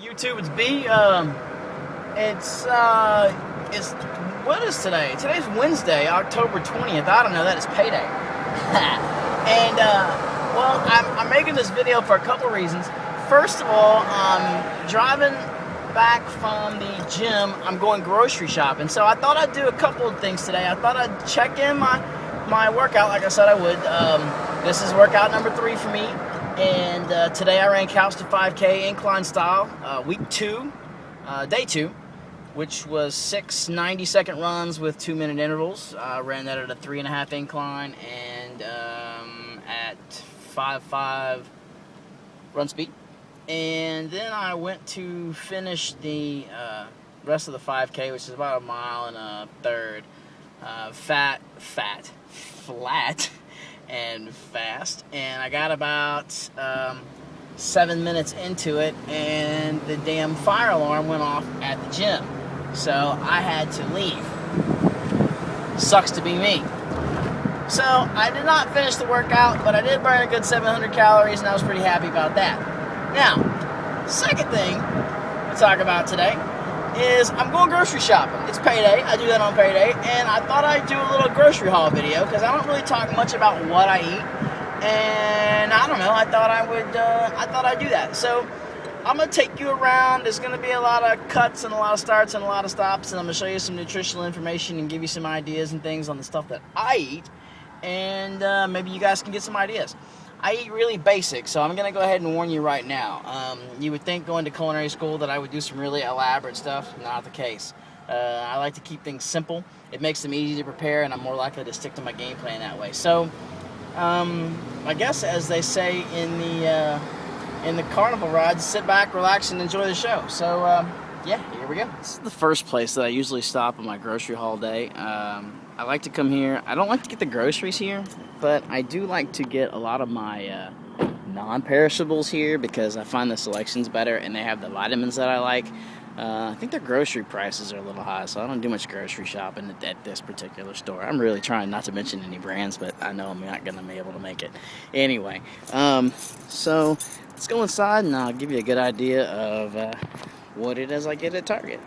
YouTube, it's B. It's what is today? Today's Wednesday, October 20th. I don't know. That is payday. And well, I'm making this video for a couple reasons. First of all, I'm driving back from the gym. I'm going grocery shopping, so I thought I'd do a couple of things today. I thought I'd check in my workout, like I said I would. This is workout number 3 for me. And today I ran couch to 5K incline style, week 2, day 2, which was 6 90-second runs with 2-minute intervals. I ran that at a 3.5 incline and at 5.5 run speed. And then I went to finish the rest of the 5K, which is about 1 1/3 miles, flat, and fast, and I got about 7 minutes into it, and the damn fire alarm went off at the gym, so I had to leave. Sucks to be me. So I did not finish the workout, but I did burn a good 700 calories, and I was pretty happy about that. Now, second thing to talk about today is I'm going grocery shopping. It's payday. I do that on payday, and I thought I'd do a little grocery haul video because I don't really talk much about what I eat, and I don't know. I thought I'd do that. So I'm gonna take you around. There's gonna be a lot of cuts and a lot of starts and a lot of stops, and I'm gonna show you some nutritional information and give you some ideas and things on the stuff that I eat, and maybe you guys can get some ideas. I eat really basic, so I'm going to go ahead and warn you right now. You would think going to culinary school that I would do some really elaborate stuff. Not the case. I like to keep things simple. It makes them easy to prepare, and I'm more likely to stick to my game plan that way. So, I guess as they say in the carnival rides, sit back, relax, and enjoy the show. So, yeah, here we go. This is the first place that I usually stop on my grocery haul day. I like to come here. I don't like to get the groceries here, but I do like to get a lot of my non-perishables here because I find the selections better and they have the vitamins that I like. I think their grocery prices are a little high, so I don't do much grocery shopping at this particular store. I'm really trying not to mention any brands, but I know I'm not going to be able to make it. Anyway, so let's go inside and I'll give you a good idea of what it is I get at Target.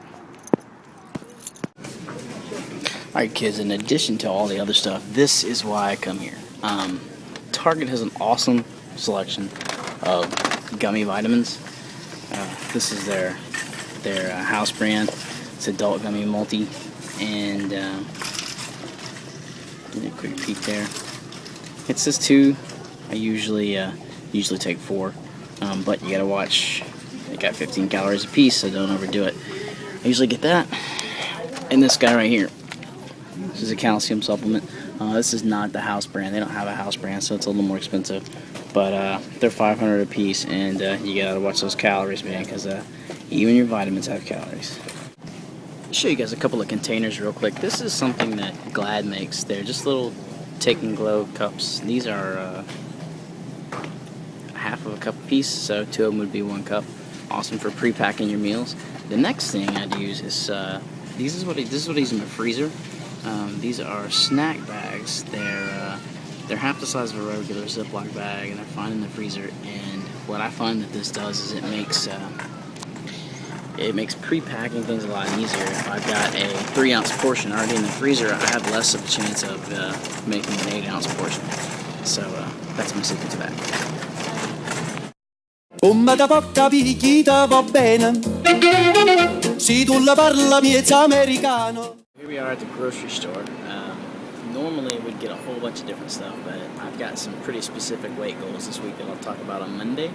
Alright kids, in addition to all the other stuff, this is why I come here. Target has an awesome selection of gummy vitamins. This is their house brand. It's adult gummy multi, and give me a quick peek there. It says 2. I usually take 4, but you gotta watch. They got 15 calories a piece, so don't overdo it. I usually get that, and this guy right here. This is a calcium supplement. This is not the house brand. They don't have a house brand, so it's a little more expensive. But they're $500 a piece, and you gotta watch those calories, man, because even your vitamins have calories. I'll show you guys a couple of containers real quick. This is something that Glad makes. They're just little Take and Glow cups. These are half of a cup a piece, so 2 of them would be 1 cup. Awesome for pre-packing your meals. The next thing I'd use is this is what I use in my freezer. These are snack bags. They're half the size of a regular Ziploc bag, and they're fine in the freezer. And what I find that this does is it makes pre-packing things a lot easier. If I've got a 3-ounce portion already in the freezer, I have less of a chance of making an 8-ounce portion. So that's my secret to that. Come da poca picchita va bene, si tu la parla miezza americano. Here we are at the grocery store. Normally we'd get a whole bunch of different stuff, but I've got some pretty specific weight goals this week that I'll talk about on Monday.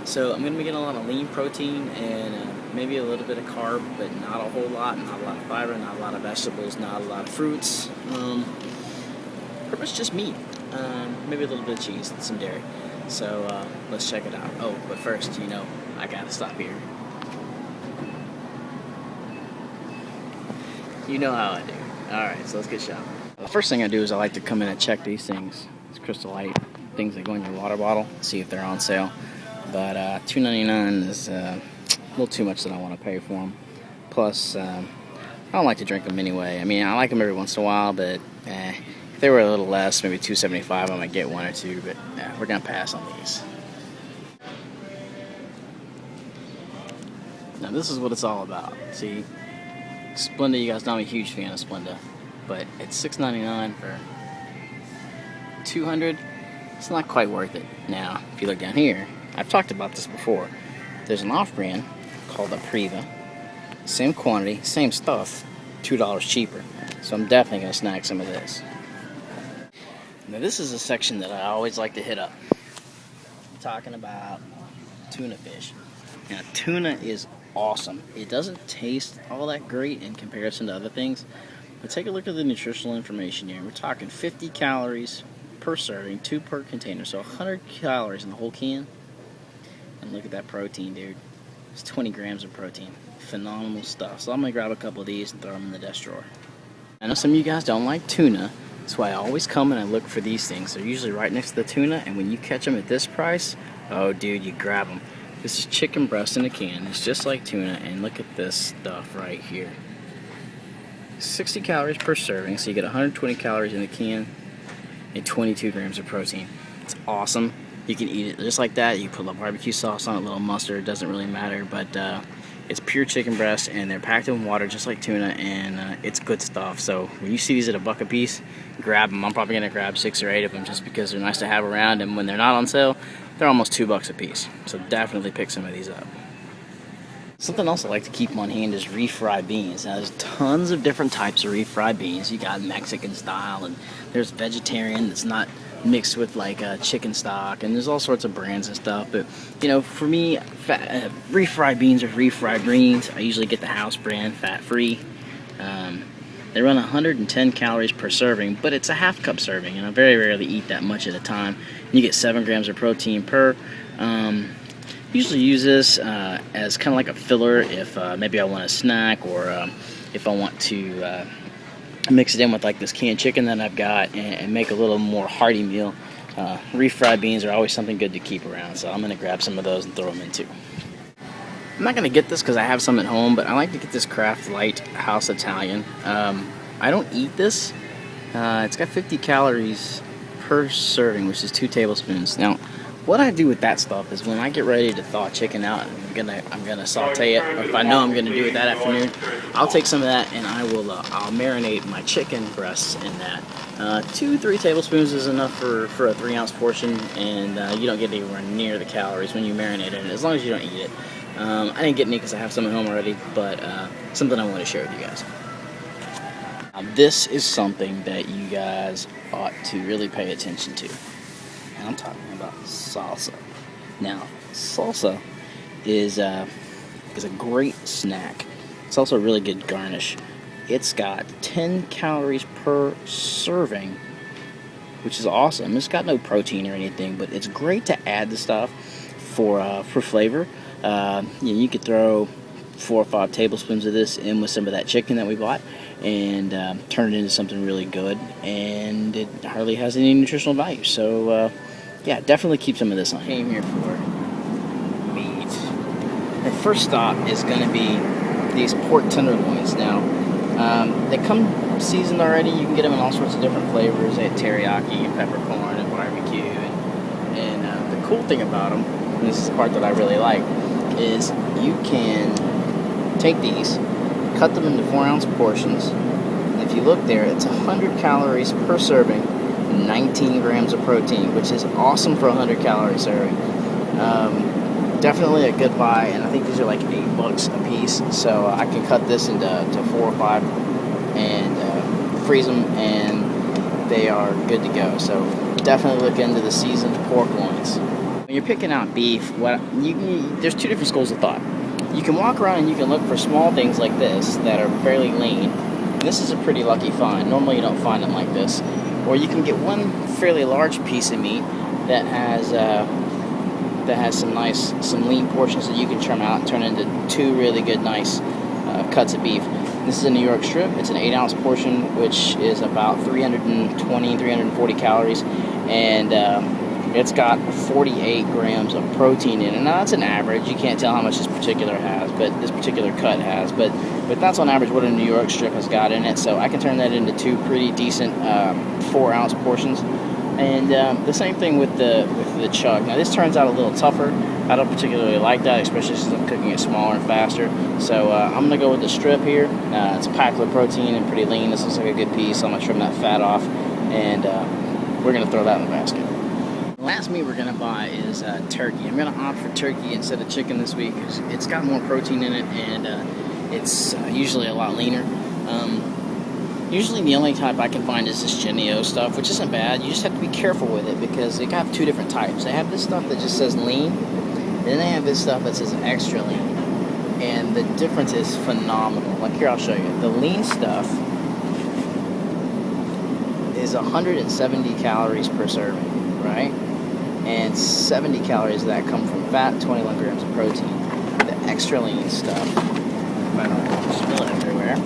So I'm going to be getting a lot of lean protein and maybe a little bit of carb, but not a whole lot, not a lot of fiber, not a lot of vegetables, not a lot of fruits. Pretty much just meat. Maybe a little bit of cheese and some dairy. So let's check it out. Oh, but first, I gotta stop here. You know how I do. Alright, so let's get shopping. The first thing I do is I like to come in and check these things. These Crystal Light things that go in your water bottle, see if they're on sale. But $2.99 is a little too much that I want to pay for them. Plus, I don't like to drink them anyway. I mean, I like them every once in a while, but if they were a little less, maybe $2.75, I might get 1 or 2, but we're going to pass on these. Now this is what it's all about. See, Splenda, you guys know I'm a huge fan of Splenda, but it's $6.99 for 200. It's not quite worth it. Now, if you look down here, I've talked about this before. There's an off-brand called the Priva. Same quantity, same stuff, $2 cheaper. So I'm definitely gonna snag some of this. Now this is a section that I always like to hit up. I'm talking about tuna fish. Now tuna is awesome. It doesn't taste all that great in comparison to other things, but take a look at the nutritional information here. We're talking 50 calories per serving, 2 per container, so 100 calories in the whole can. And look at that protein, dude. It's 20 grams of protein. Phenomenal stuff. So I'm gonna grab a couple of these and throw them in the desk drawer. I know some of you guys don't like tuna. That's why I always come and I look for these things. They're usually right next to the tuna, and when you catch them at this price, oh dude, you grab them. This is chicken breast in a can. It's just like tuna, and look at this stuff right here. 60 calories per serving, so you get 120 calories in a can and 22 grams of protein. It's awesome. You can eat it just like that. You put a little barbecue sauce on it, a little mustard, it doesn't really matter, but it's pure chicken breast, and they're packed in water just like tuna, and it's good stuff. So when you see these at $1 a piece, grab them. I'm probably going to grab 6 or 8 of them just because they're nice to have around, and when they're not on sale, they're almost $2 a piece. So definitely pick some of these up. Something else I like to keep on hand is refried beans. Now there's tons of different types of refried beans. You got Mexican style, and there's vegetarian that's not mixed with like chicken stock, and there's all sorts of brands and stuff. But you know, for me, refried beans are refried beans. I usually get the house brand, fat free. They run 110 calories per serving, but it's a half cup serving, and I very rarely eat that much at a time. You get 7 grams of protein per. Usually use this as kind of like a filler if maybe I want a snack, or if I want to mix it in with like this canned chicken that I've got and make a little more hearty meal. Refried beans are always something good to keep around, so I'm going to grab some of those and throw them in too. I'm not going to get this because I have some at home, but I like to get this Kraft Light House Italian. I don't eat this. It's got 50 calories per serving, which is 2 tablespoons. Now, what I do with that stuff is when I get ready to thaw chicken out, and I'm gonna saute it, or if I know I'm gonna do it that afternoon, I'll take some of that and I'll marinate my chicken breasts in that. 2-3 tablespoons is enough for a 3-ounce portion, and you don't get anywhere near the calories when you marinate it, as long as you don't eat it. I didn't get any because I have some at home already, but something I want to share with you guys. Now, this is something that you guys ought to really pay attention to. And I'm talking about salsa. Now, salsa is a great snack. It's also a really good garnish. It's got 10 calories per serving, which is awesome. It's got no protein or anything, but it's great to add the stuff for flavor. You could throw 4 or 5 tablespoons of this in with some of that chicken that we bought, and turn it into something really good, and it hardly has any nutritional value. So yeah, definitely keep some of this on. Came here for meat. The first stop is going to be these pork tenderloins. Now they come seasoned already. You can get them in all sorts of different flavors. They have teriyaki and peppercorn and barbecue, and the cool thing about them, and this is the part that I really like, is you can take these, cut them into 4-ounce portions, and if you look there, it's 100 calories per serving, 19 grams of protein, which is awesome for a 100 calorie serving. Definitely a good buy, and I think these are like $8 a piece, so I can cut this into 4 or 5 and freeze them, and they are good to go. So definitely look into the seasoned pork loins. When you're picking out beef, there's 2 different schools of thought. You can walk around and you can look for small things like this that are fairly lean. This is a pretty lucky find. Normally you don't find them like this. Or you can get one fairly large piece of meat that has some lean portions that you can trim out and turn into 2 really good, nice cuts of beef. This is a New York strip. It's an 8-ounce portion, which is about 320, 340 calories, and it's got 48 grams of protein in it. Now that's an average. You can't tell how much this particular cut has, but that's on average what a New York strip has got in it. So I can turn that into 2 pretty decent 4-ounce portions. And the same thing with the chug. Now this turns out a little tougher I don't particularly like that, especially since I'm cooking it smaller and faster. So I'm gonna go with the strip here. It's packed with protein and pretty lean. This looks like a good piece. So I'm gonna trim that fat off, and we're gonna throw that in the basket. The last meat we're gonna buy is turkey. I'm gonna opt for turkey instead of chicken this week because it's got more protein in it, and it's usually a lot leaner. Usually the only type I can find is this Genio stuff, which isn't bad. You just have to be careful with it because they got two different types. They have this stuff that just says lean, then they have this stuff that says extra lean. And the difference is phenomenal. Like here, I'll show you. The lean stuff is 170 calories per serving, right? And 70 calories of that come from fat, 21 grams of protein. The extra lean stuff, I don't spill it everywhere,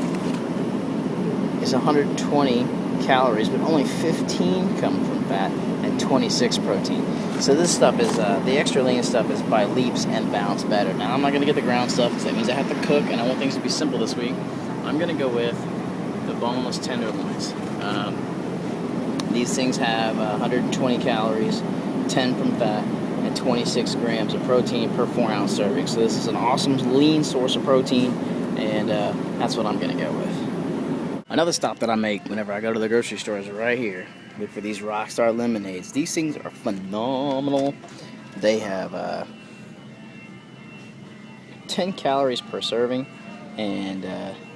is 120 calories, but only 15 come from fat and 26 protein. So this stuff is, the extra lean stuff is by leaps and bounds better. Now I'm not going to get the ground stuff because that means I have to cook and I want things to be simple this week. I'm going to go with the boneless tenderloins. These things have 120 calories, 10 from fat, and 26 grams of protein per 4-ounce serving. So this is an awesome lean source of protein, and that's what I'm going to go with. Another stop that I make whenever I go to the grocery store is right here. Look for these Rockstar lemonades. These things are phenomenal. They have 10 calories per serving, and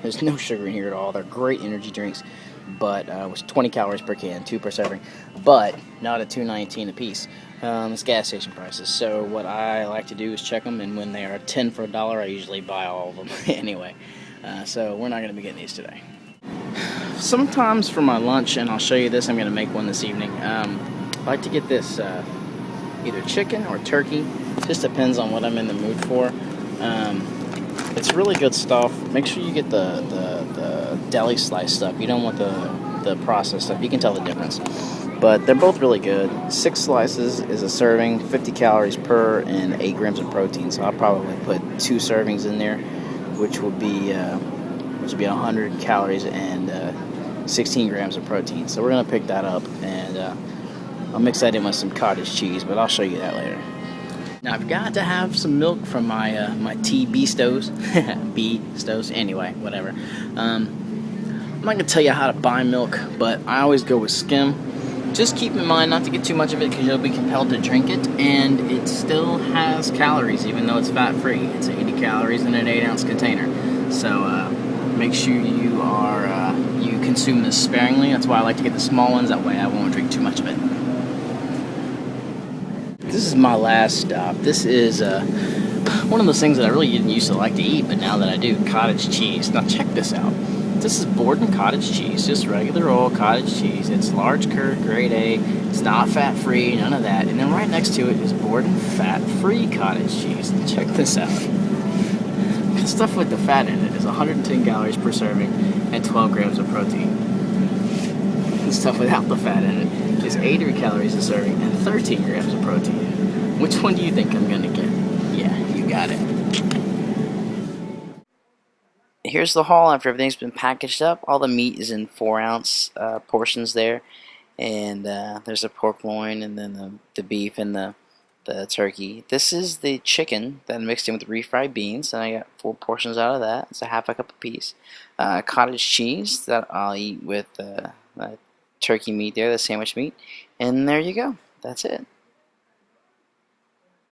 there's no sugar in here at all. They're great energy drinks, but with 20 calories per can, 2 per serving, but not at $2.19 a piece. It's gas station prices. So what I like to do is check them, and when they are 10 for $1, I usually buy all of them anyway. So we're not going to be getting these today. Sometimes for my lunch, and I'll show you this, I'm going to make one this evening. I like to get this either chicken or turkey. Just depends on what I'm in the mood for. It's really good stuff. Make sure you get the deli slice stuff. You don't want the processed stuff. You can tell the difference. But they're both really good. 6 slices is a serving, 50 calories per, and 8 grams of protein. So I'll probably put 2 servings in there, which will be 100 calories and 16 grams of protein. So we're gonna pick that up, and I'll mix that in with some cottage cheese, but I'll show you that later. Now I've got to have some milk from my my tea Beastos, Beastos. Anyway, whatever. I'm not gonna tell you how to buy milk, but I always go with skim. Just keep in mind not to get too much of it because you'll be compelled to drink it, and it still has calories even though it's fat-free. It's 80 calories in an 8-ounce container. So make sure you consume this sparingly. That's why I like to get the small ones. That way I won't drink too much of it. This is my last stop. This is one of those things that I really didn't used to like to eat, but now that I do, cottage cheese. Now check this out. This is Borden cottage cheese, just regular old cottage cheese. It's large curd, grade A. It's not fat-free, none of that. And then right next to it is Borden fat-free cottage cheese. Check this out. The stuff with the fat in it is 110 calories per serving and 12 grams of protein. The stuff without the fat in it is 80 calories a serving and 13 grams of protein. Which one do you think I'm gonna get? Yeah, you got it. Here's the haul after everything's been packaged up. All the meat is in 4-ounce portions there, and there's a pork loin, and then the beef and the turkey. This is the chicken that I mixed in with refried beans, and I got 4 portions out of that. It's a half a cup apiece. Cottage cheese that I'll eat with turkey meat there, the sandwich meat, and there you go. That's it.